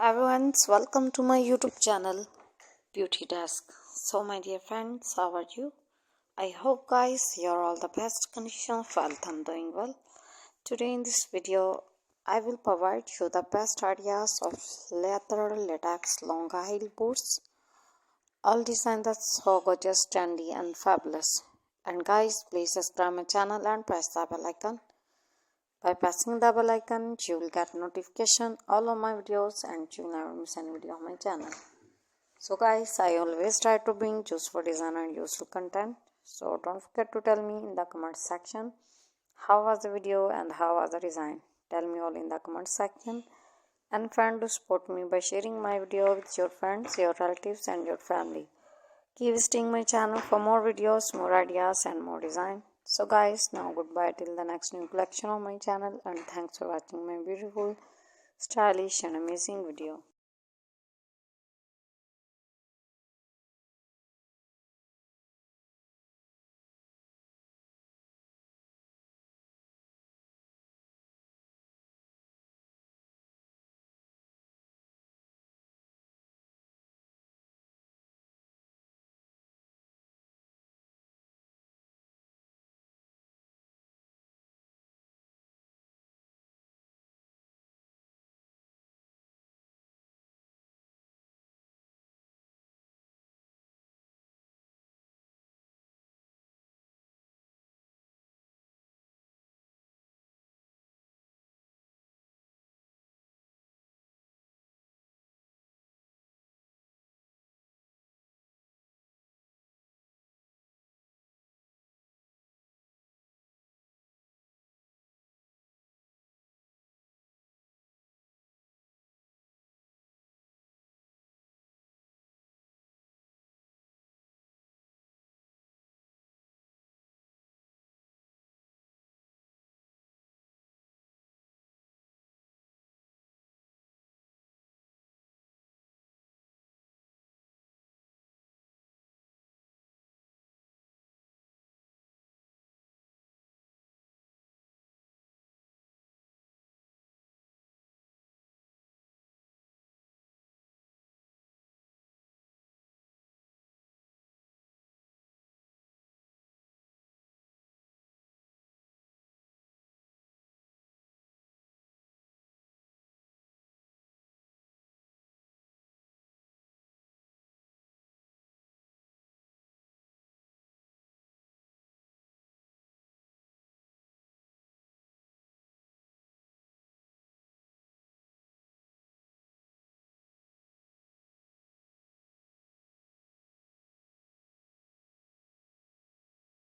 Everyone, welcome to my YouTube channel Beauty Desk. So my dear friends, how are you? I hope guys you're all the best condition of health and doing well. Today in this video I will provide you the best ideas of leather latex long heel boots, all designed that's so gorgeous, trendy and fabulous. And guys, please subscribe my channel and press the bell icon. By pressing the bell icon, you will get notification all of my videos and you will never miss any video on my channel. So guys, I always try to bring useful design and useful content. So don't forget to tell me in the comment section how was the video and how was the design. Tell me all in the comment section. And friend, to support me by sharing my video with your friends, your relatives and your family. Keep visiting my channel for more videos, more ideas and more design. So guys, now goodbye till the next new collection on my channel, and thanks for watching my beautiful, stylish and amazing video.